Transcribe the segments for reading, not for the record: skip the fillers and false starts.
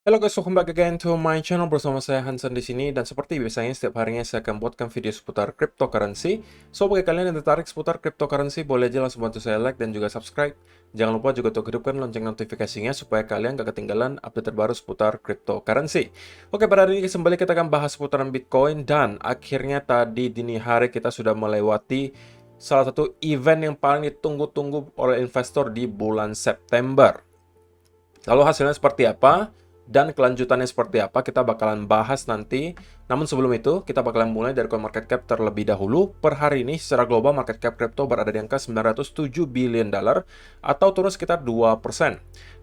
Halo guys, welcome back again to my channel bersama saya Hansen di sini dan seperti biasanya setiap harinya saya akan buatkan video seputar cryptocurrency. So bagi kalian yang tertarik seputar cryptocurrency boleh aja langsung bantu saya like dan juga subscribe. Jangan lupa juga untuk hidupkan lonceng notifikasinya supaya kalian gak ketinggalan update terbaru seputar cryptocurrency. Oke, pada hari ini kembali kita akan bahas seputaran Bitcoin dan akhirnya tadi dini hari kita sudah melewati salah satu event yang paling ditunggu-tunggu oleh investor di bulan September. Lalu hasilnya seperti apa? Dan kelanjutannya seperti apa kita bakalan bahas nanti. Namun sebelum itu, kita bakalan mulai dari CoinMarketCap terlebih dahulu. Per hari ini secara global market cap crypto berada di angka 907 billion dollar atau turun sekitar 2%.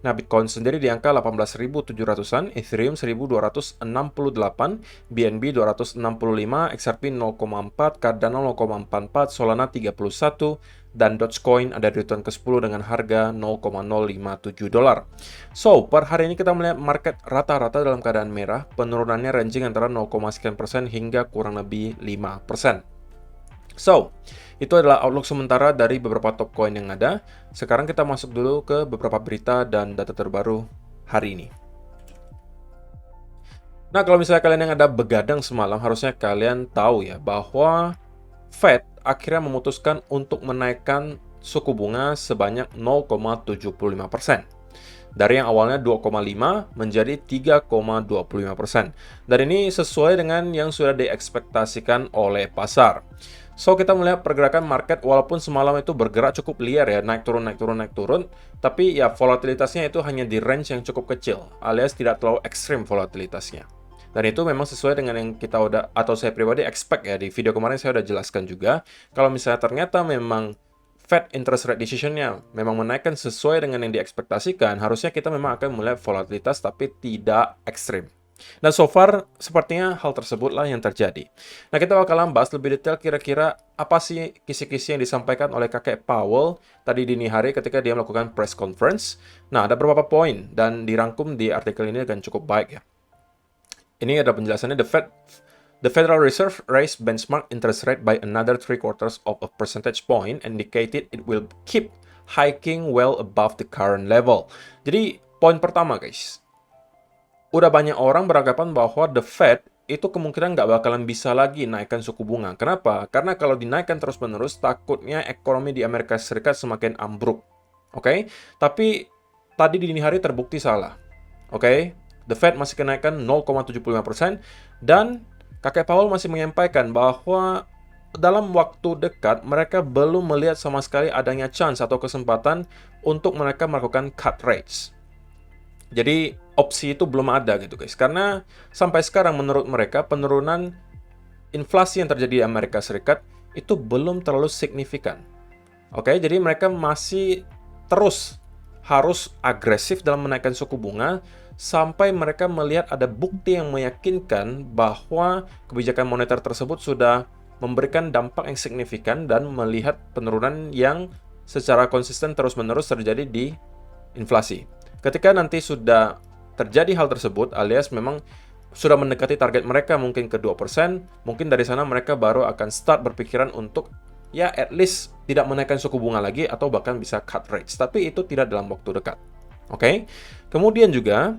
Nah, Bitcoin sendiri di angka 18.700-an, Ethereum 1.268, BNB 265, XRP 0,4, Cardano 0,44, Solana 31, dan Dogecoin ada di return ke-10 dengan harga 0,057 dolar. So, per hari ini kita melihat market rata-rata dalam keadaan merah, penurunannya ranging antara 0,sekian% hingga kurang lebih 5%. So, itu adalah outlook sementara dari beberapa top coin yang ada. Sekarang kita masuk dulu ke beberapa berita dan data terbaru hari ini. Nah, kalau misalnya kalian yang ada begadang semalam, harusnya kalian tahu ya bahwa Fed akhirnya memutuskan untuk menaikkan suku bunga sebanyak 0,75%. Dari yang awalnya 2,5 menjadi 3,25%. Dan ini sesuai dengan yang sudah diekspektasikan oleh pasar. So, kita melihat pergerakan market walaupun semalam itu bergerak cukup liar ya, naik turun, naik turun, naik turun. Tapi ya volatilitasnya itu hanya di range yang cukup kecil, alias tidak terlalu ekstrim volatilitasnya. Dan itu memang sesuai dengan yang kita udah, atau saya pribadi expect ya, di video kemarin saya udah jelaskan juga. Kalau misalnya ternyata memang Fed interest rate decision-nya memang menaikkan sesuai dengan yang diekspektasikan, harusnya kita memang akan melihat volatilitas tapi tidak ekstrim. Dan so far, sepertinya hal tersebutlah yang terjadi. Nah, kita bakalan bahas lebih detail kira-kira apa sih kisi-kisi yang disampaikan oleh kakek Powell tadi dini hari ketika dia melakukan press conference. Nah, ada beberapa poin dan dirangkum di artikel ini dengan cukup baik ya. Ini ada penjelasannya, The Federal Reserve raised benchmark interest rate by another 3/4 of a percentage point, indicated it will keep hiking well above the current level. Jadi, poin pertama guys, udah banyak orang beranggapan bahwa The Fed itu kemungkinan nggak bakalan bisa lagi naikkan suku bunga. Kenapa? Karena kalau dinaikkan terus-menerus, takutnya ekonomi di Amerika Serikat semakin ambruk. Oke? Tapi, tadi di dini hari terbukti salah. Oke? The Fed masih kenaikan 0,75%, dan kakek Powell masih menyampaikan bahwa dalam waktu dekat mereka belum melihat sama sekali adanya chance atau kesempatan untuk mereka melakukan cut rates. Jadi opsi itu belum ada gitu guys. Karena sampai sekarang menurut mereka penurunan inflasi yang terjadi di Amerika Serikat itu belum terlalu signifikan. Oke, jadi mereka masih terus harus agresif dalam menaikkan suku bunga sampai mereka melihat ada bukti yang meyakinkan bahwa kebijakan moneter tersebut sudah memberikan dampak yang signifikan dan melihat penurunan yang secara konsisten terus-menerus terjadi di inflasi. Ketika nanti sudah terjadi hal tersebut, alias memang sudah mendekati target mereka mungkin ke 2%, mungkin dari sana mereka baru akan start berpikiran untuk ya at least tidak menaikkan suku bunga lagi atau bahkan bisa cut rates. Tapi itu tidak dalam waktu dekat. Oke. Kemudian juga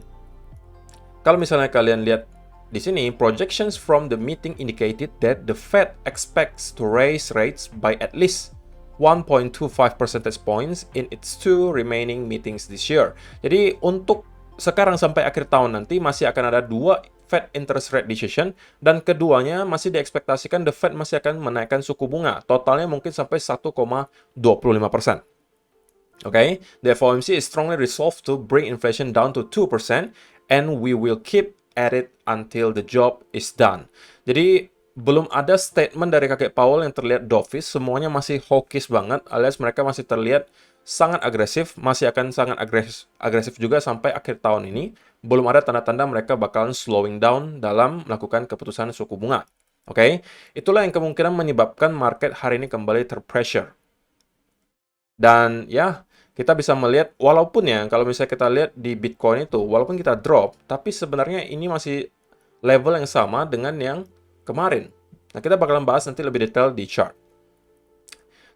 kalau misalnya kalian lihat di sini, projections from the meeting indicated that the Fed expects to raise rates by at least 1.25 percentage points in its two remaining meetings this year. Jadi untuk sekarang sampai akhir tahun nanti masih akan ada dua Fed interest rate decision, dan keduanya masih diekspektasikan the Fed masih akan menaikkan suku bunga. Totalnya mungkin sampai 1,25%. Okay, the FOMC is strongly resolved to bring inflation down to 2%, and we will keep at it until the job is done. Jadi belum ada statement dari kakek Powell yang terlihat dovish, semuanya masih hawkish banget, alias mereka masih terlihat sangat agresif, masih akan sangat agresif juga sampai akhir tahun ini. Belum ada tanda-tanda mereka bakalan slowing down dalam melakukan keputusan suku bunga. Oke, itulah yang kemungkinan menyebabkan market hari ini kembali terpressure. Dan ya, kita bisa melihat, walaupun ya, kalau misalnya kita lihat di Bitcoin itu, walaupun kita drop, tapi sebenarnya ini masih level yang sama dengan yang kemarin. Nah, kita bakalan bahas nanti lebih detail di chart.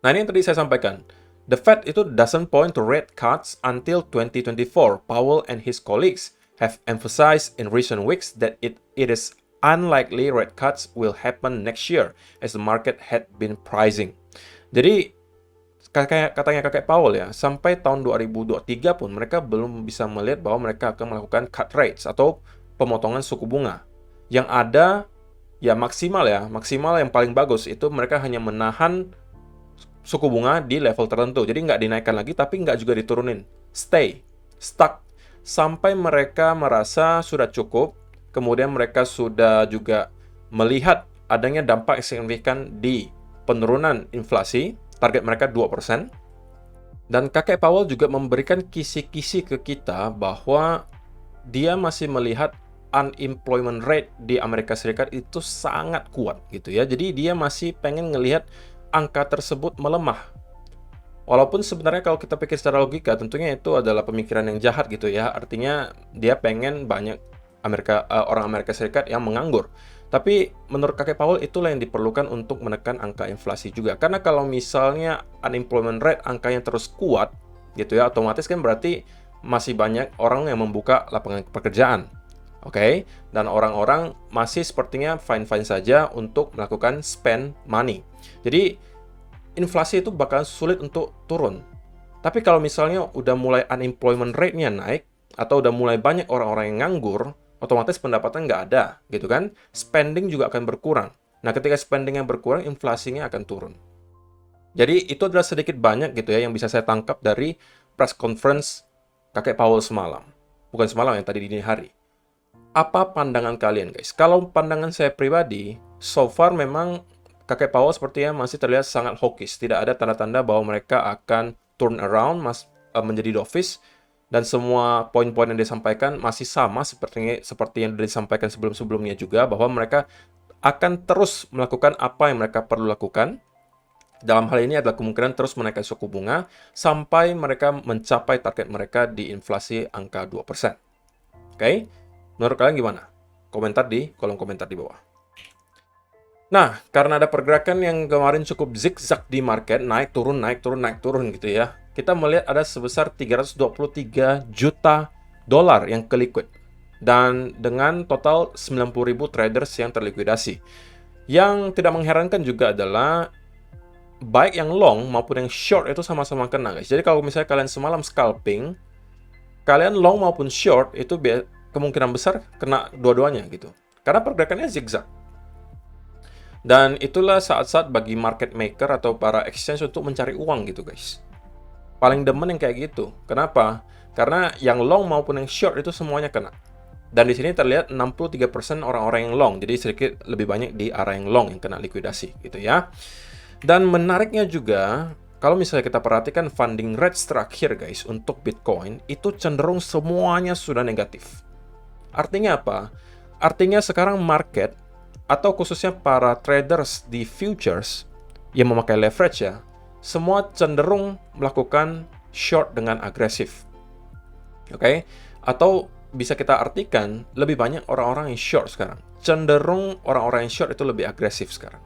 Nah, ini yang tadi saya sampaikan. The Fed itu doesn't point to rate cuts until 2024. Powell and his colleagues have emphasized in recent weeks that it is unlikely rate cuts will happen next year as the market had been pricing. Jadi katanya kakek Powell ya, sampai tahun 2023 pun mereka belum bisa melihat bahwa mereka akan melakukan cut rates atau pemotongan suku bunga. Yang ada ya maksimal yang paling bagus itu mereka hanya menahan suku bunga di level tertentu. Jadi nggak dinaikkan lagi tapi nggak juga diturunin. Stuck sampai mereka merasa sudah cukup, kemudian mereka sudah juga melihat adanya dampak signifikan di penurunan inflasi. Target mereka 2%. Dan kakek Powell juga memberikan kisi-kisi ke kita bahwa dia masih melihat unemployment rate di Amerika Serikat itu sangat kuat gitu ya. Jadi dia masih pengen ngelihat angka tersebut melemah. Walaupun sebenarnya kalau kita pikir secara logika tentunya itu adalah pemikiran yang jahat gitu ya. Artinya dia pengen banyak orang Amerika Serikat yang menganggur. Tapi menurut kakek Powell itulah yang diperlukan untuk menekan angka inflasi juga. Karena kalau misalnya unemployment rate angkanya terus kuat gitu ya, otomatis kan berarti masih banyak orang yang membuka lapangan pekerjaan. Oke? Dan orang-orang masih sepertinya fine-fine saja untuk melakukan spend money. Jadi inflasi itu bakalan sulit untuk turun. Tapi kalau misalnya udah mulai unemployment rate-nya naik atau udah mulai banyak orang-orang yang nganggur, otomatis pendapatan nggak ada, gitu kan? Spending juga akan berkurang. Nah, ketika spending yang berkurang, inflasinya akan turun. Jadi, itu adalah sedikit banyak gitu ya yang bisa saya tangkap dari press conference kakek Powell semalam. Bukan semalam, yang tadi dini hari. Apa pandangan kalian, guys? Kalau pandangan saya pribadi, so far memang kakek Powell sepertinya masih terlihat sangat hawkish. Tidak ada tanda-tanda bahwa mereka akan turn around, menjadi dovish. Dan semua poin-poin yang disampaikan masih sama seperti yang disampaikan sebelum-sebelumnya juga, bahwa mereka akan terus melakukan apa yang mereka perlu lakukan. Dalam hal ini adalah kemungkinan terus menaikkan suku bunga sampai mereka mencapai target mereka di inflasi angka 2%. Oke? Menurut kalian gimana? Komentar di kolom komentar di bawah. Nah, karena ada pergerakan yang kemarin cukup zigzag di market, naik turun gitu ya. Kita melihat ada sebesar 323 juta dolar yang ke-liquid. Dan dengan total 90.000 traders yang terlikuidasi. Yang tidak mengherankan juga adalah baik yang long maupun yang short itu sama-sama kena, guys. Jadi kalau misalnya kalian semalam scalping, kalian long maupun short itu kemungkinan besar kena dua-duanya gitu. Karena pergerakannya zigzag. Dan itulah saat-saat bagi market maker atau para exchange untuk mencari uang gitu, guys. Paling demen yang kayak gitu. Kenapa? Karena yang long maupun yang short itu semuanya kena. Dan di sini terlihat 63% orang-orang yang long. Jadi sedikit lebih banyak di arah yang long yang kena likuidasi gitu ya. Dan menariknya juga, kalau misalnya kita perhatikan funding rates terakhir, guys, untuk Bitcoin itu cenderung semuanya sudah negatif. Artinya apa? Artinya sekarang market atau khususnya para traders di futures yang memakai leverage ya, semua cenderung melakukan short dengan agresif. Oke? Atau bisa kita artikan lebih banyak orang-orang yang short sekarang. Cenderung orang-orang yang short itu lebih agresif sekarang.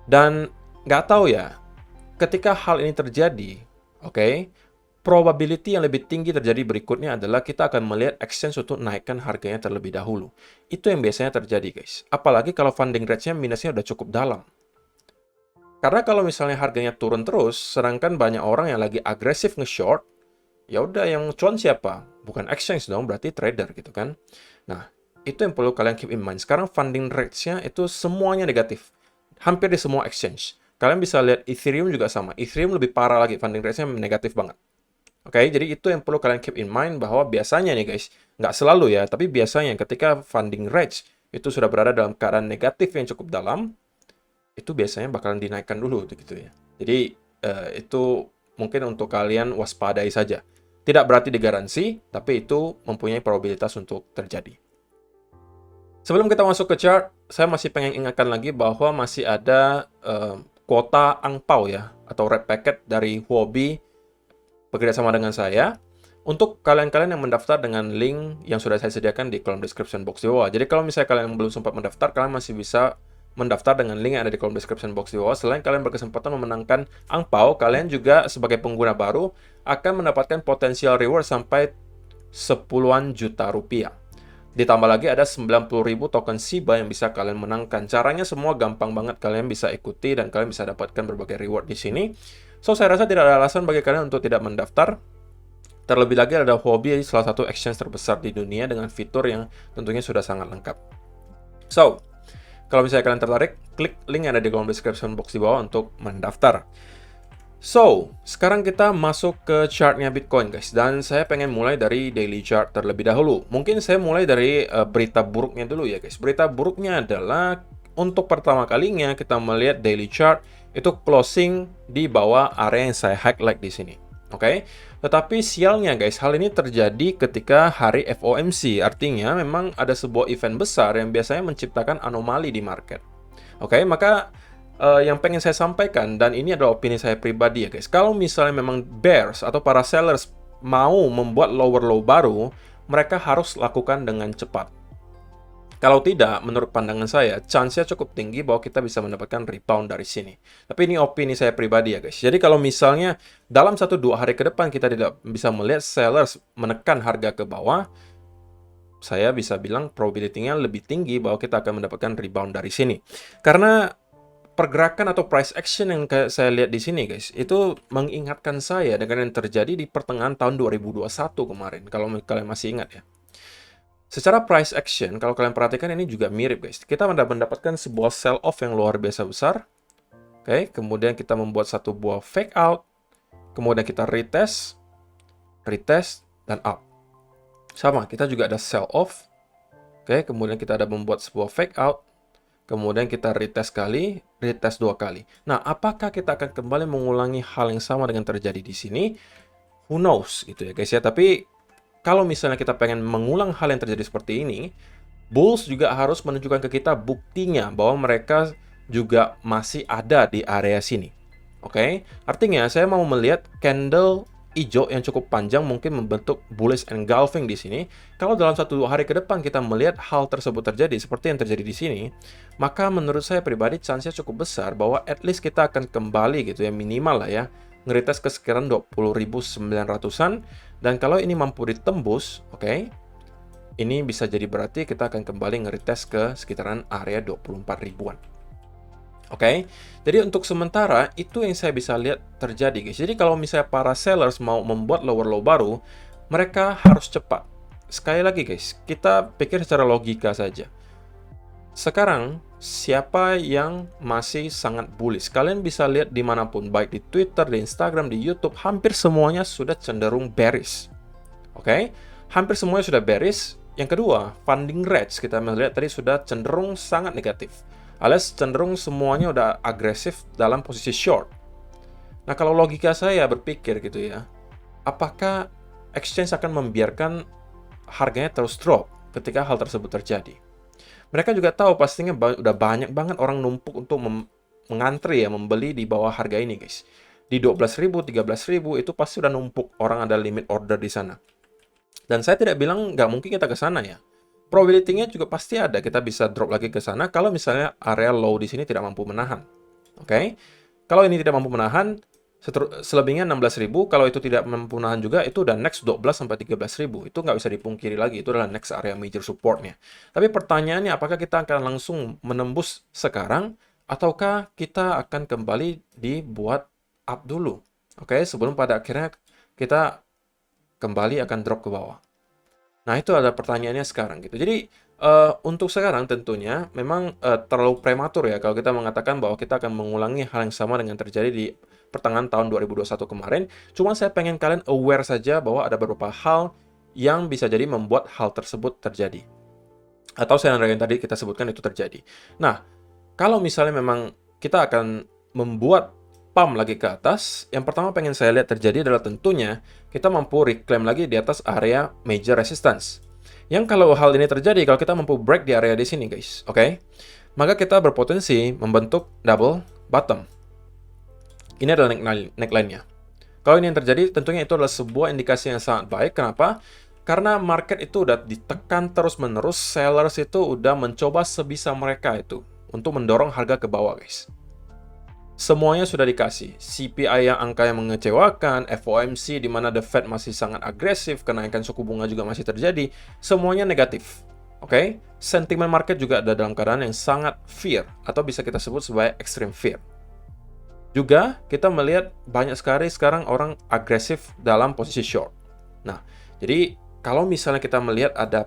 Dan nggak tahu ya, ketika hal ini terjadi, oke, probability yang lebih tinggi terjadi berikutnya adalah kita akan melihat exchange untuk naikkan harganya terlebih dahulu. Itu yang biasanya terjadi, guys. Apalagi kalau funding rate-nya minusnya udah cukup dalam. Karena kalau misalnya harganya turun terus, sedangkan banyak orang yang lagi agresif nge-short, ya udah yang cuan siapa? Bukan exchange dong, berarti trader gitu kan. Nah, itu yang perlu kalian keep in mind. Sekarang funding rates-nya itu semuanya negatif. Hampir di semua exchange. Kalian bisa lihat Ethereum juga sama. Ethereum lebih parah lagi, funding rates-nya negatif banget. Oke, jadi itu yang perlu kalian keep in mind bahwa biasanya nih guys, nggak selalu ya, tapi biasanya ketika funding rates itu sudah berada dalam keadaan negatif yang cukup dalam, itu biasanya bakalan dinaikkan dulu gitu ya. Jadi itu mungkin untuk kalian waspadai saja. Tidak berarti digaransi, tapi itu mempunyai probabilitas untuk terjadi. Sebelum kita masuk ke chart, saya masih pengen ingatkan lagi bahwa masih ada kuota angpau ya, atau red packet dari Huobi bekerja sama dengan saya untuk kalian-kalian yang mendaftar dengan link yang sudah saya sediakan di kolom description box di bawah. Jadi kalau misalnya kalian belum sempat mendaftar, kalian masih bisa mendaftar dengan link yang ada di kolom description box di bawah. Selain kalian berkesempatan memenangkan angpau, kalian juga sebagai pengguna baru akan mendapatkan potensial reward sampai 10-an juta rupiah. Ditambah lagi ada 90.000 token SIBA yang bisa kalian menangkan. Caranya semua gampang banget, kalian bisa ikuti dan kalian bisa dapatkan berbagai reward di sini. So, saya rasa tidak ada alasan bagi kalian untuk tidak mendaftar. Terlebih lagi ada Huobi, salah satu exchange terbesar di dunia dengan fitur yang tentunya sudah sangat lengkap. So, kalau misalnya kalian tertarik, klik link yang ada di kolom description box di bawah untuk mendaftar. So, sekarang kita masuk ke chartnya Bitcoin, guys. Dan saya pengen mulai dari daily chart terlebih dahulu. Mungkin saya mulai dari berita buruknya dulu ya, guys. Berita buruknya adalah untuk pertama kalinya kita melihat daily chart itu closing di bawah area yang saya highlight di sini. Oke, tetapi sialnya, guys, hal ini terjadi ketika hari FOMC. Artinya memang ada sebuah event besar yang biasanya menciptakan anomali di market. Oke, maka yang pengen saya sampaikan, dan ini adalah opini saya pribadi ya guys, kalau misalnya memang bears atau para sellers mau membuat lower low baru, mereka harus lakukan dengan cepat. Kalau tidak, menurut pandangan saya, chance-nya cukup tinggi bahwa kita bisa mendapatkan rebound dari sini. Tapi ini opini saya pribadi ya guys. Jadi kalau misalnya dalam 1-2 hari ke depan kita tidak bisa melihat sellers menekan harga ke bawah, saya bisa bilang probability-nya lebih tinggi bahwa kita akan mendapatkan rebound dari sini. Karena pergerakan atau price action yang saya lihat di sini, guys, itu mengingatkan saya dengan yang terjadi di pertengahan tahun 2021 kemarin, kalau kalian masih ingat ya. Secara price action, kalau kalian perhatikan ini juga mirip, guys. Kita mendapatkan sebuah sell-off yang luar biasa besar. Oke, kemudian kita membuat satu buah fake out, kemudian kita retest, dan up. Sama, kita juga ada sell-off. Oke, kemudian kita ada membuat sebuah fake out, kemudian kita retest kali, retest 2 kali. Nah, apakah kita akan kembali mengulangi hal yang sama dengan terjadi di sini? Who knows, gitu ya guys ya. Tapi kalau misalnya kita pengen mengulang hal yang terjadi seperti ini, bulls juga harus menunjukkan ke kita buktinya bahwa mereka juga masih ada di area sini. Oke? Artinya saya mau melihat candle hijau yang cukup panjang mungkin membentuk bullish engulfing di sini. Kalau dalam 1-2 hari ke depan kita melihat hal tersebut terjadi seperti yang terjadi di sini, maka menurut saya pribadi chance-nya cukup besar bahwa at least kita akan kembali gitu ya, minimal lah ya, ngeretest ke sekitaran 20.900-an, dan kalau ini mampu ditembus, oke, ini bisa jadi berarti kita akan kembali ngeretest ke sekitaran area 24 ribuan. Oke, jadi untuk sementara itu yang saya bisa lihat terjadi, guys. Jadi kalau misalnya para sellers mau membuat lower low baru, mereka harus cepat. Sekali lagi, guys, kita pikir secara logika saja. Sekarang, siapa yang masih sangat bullish? Kalian bisa lihat dimanapun, baik di Twitter, di Instagram, di YouTube, hampir semuanya sudah cenderung bearish. Oke, hampir semuanya sudah bearish. Yang kedua, funding rates kita melihat tadi sudah cenderung sangat negatif. Alias cenderung semuanya udah agresif dalam posisi short. Nah, kalau logika saya berpikir gitu ya, apakah exchange akan membiarkan harganya terus drop ketika hal tersebut terjadi? Mereka juga tahu pastinya udah banyak banget orang numpuk untuk mengantri ya, membeli di bawah harga ini, guys. Di 12.000, 13.000 itu pasti udah numpuk, orang ada limit order di sana. Dan saya tidak bilang nggak mungkin kita ke sana ya. Probability-nya juga pasti ada, kita bisa drop lagi ke sana kalau misalnya area low di sini tidak mampu menahan. Oke? Kalau ini tidak mampu menahan, selebihnya 16.000, kalau itu tidak mampu menahan juga, itu udah next 12 sampai 13.000. Itu nggak bisa dipungkiri lagi, itu adalah next area major support-nya. Tapi pertanyaannya, apakah kita akan langsung menembus sekarang, ataukah kita akan kembali dibuat up dulu? Oke, sebelum pada akhirnya kita kembali akan drop ke bawah. Nah, itu ada pertanyaannya sekarang gitu. Jadi, untuk sekarang tentunya memang terlalu prematur ya kalau kita mengatakan bahwa kita akan mengulangi hal yang sama dengan terjadi di pertengahan tahun 2021 kemarin. Cuma saya pengen kalian aware saja bahwa ada beberapa hal yang bisa jadi membuat hal tersebut terjadi. Atau scenario yang tadi kita sebutkan itu terjadi. Nah, kalau misalnya memang kita akan membuat pump lagi ke atas, yang pertama pengen saya lihat terjadi adalah tentunya kita mampu reclaim lagi di atas area major resistance. Yang kalau hal ini terjadi, kalau kita mampu break di area di sini, guys, oke? Maka kita berpotensi membentuk double bottom. Ini adalah neckline-nya. Kalau ini yang terjadi, tentunya itu adalah sebuah indikasi yang sangat baik. Kenapa? Karena market itu udah ditekan terus-menerus, sellers itu udah mencoba sebisa mereka itu untuk mendorong harga ke bawah, guys. Semuanya sudah dikasih. CPI yang angka yang mengecewakan, FOMC di mana The Fed masih sangat agresif, kenaikan suku bunga juga masih terjadi, semuanya negatif. Oke? Sentimen market juga ada dalam keadaan yang sangat fear, atau bisa kita sebut sebagai extreme fear. Juga kita melihat banyak sekali sekarang orang agresif dalam posisi short. Nah, jadi kalau misalnya kita melihat ada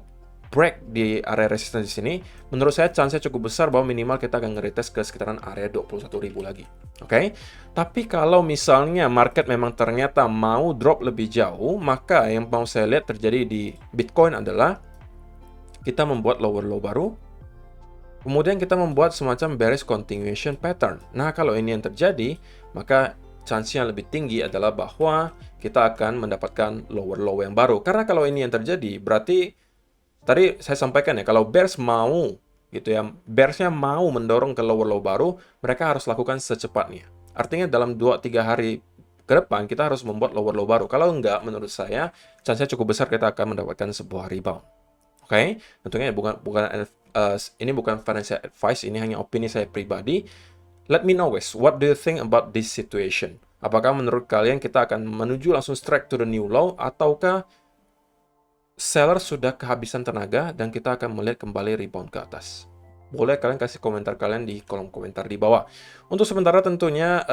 break di area resistance di sini, menurut saya chance-nya cukup besar bahwa minimal kita akan nge-retest ke sekitaran area 21.000 lagi. Oke? Tapi kalau misalnya market memang ternyata mau drop lebih jauh, maka yang mau saya lihat terjadi di Bitcoin adalah kita membuat lower low baru, kemudian kita membuat semacam bearish continuation pattern. Nah, kalau ini yang terjadi, maka chance-nya lebih tinggi adalah bahwa kita akan mendapatkan lower low yang baru. Karena kalau ini yang terjadi, berarti tadi saya sampaikan ya, kalau bears mau gitu ya, bearsnya mau mendorong ke lower low baru, mereka harus lakukan secepatnya. Artinya dalam 2-3 hari ke depan kita harus membuat lower low baru. Kalau enggak, menurut saya chance-nya cukup besar kita akan mendapatkan sebuah rebound. Oke? Tentunya ini bukan financial advice, ini hanya opini saya pribadi. Let me know guys, what do you think about this situation? Apakah menurut kalian kita akan menuju langsung strike to the new low, ataukah seller sudah kehabisan tenaga dan kita akan melihat kembali rebound ke atas? Boleh kalian kasih komentar kalian di kolom komentar di bawah. Untuk sementara tentunya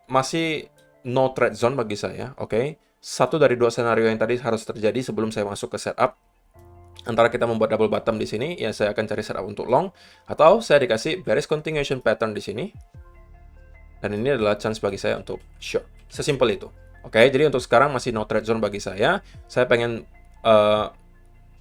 masih no trade zone bagi saya, oke? Satu dari dua skenario yang tadi harus terjadi sebelum saya masuk ke setup. Antara kita membuat double bottom di sini, ya saya akan cari setup untuk long, atau saya dikasih bearish continuation pattern di sini. Dan ini adalah chance bagi saya untuk short. Sesimpel itu. Oke, jadi untuk sekarang masih no trade zone bagi saya. Saya pengen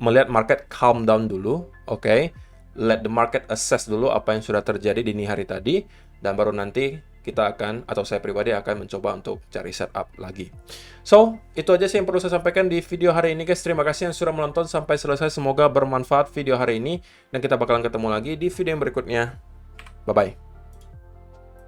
melihat market calm down dulu, oke? Let the market assess dulu apa yang sudah terjadi di dini hari tadi, dan baru nanti kita akan, atau saya pribadi akan mencoba untuk cari setup lagi. So, itu aja sih yang perlu saya sampaikan di video hari ini guys. Terima kasih yang sudah menonton sampai selesai. Semoga bermanfaat video hari ini, dan kita bakalan ketemu lagi di video yang berikutnya. Bye-bye.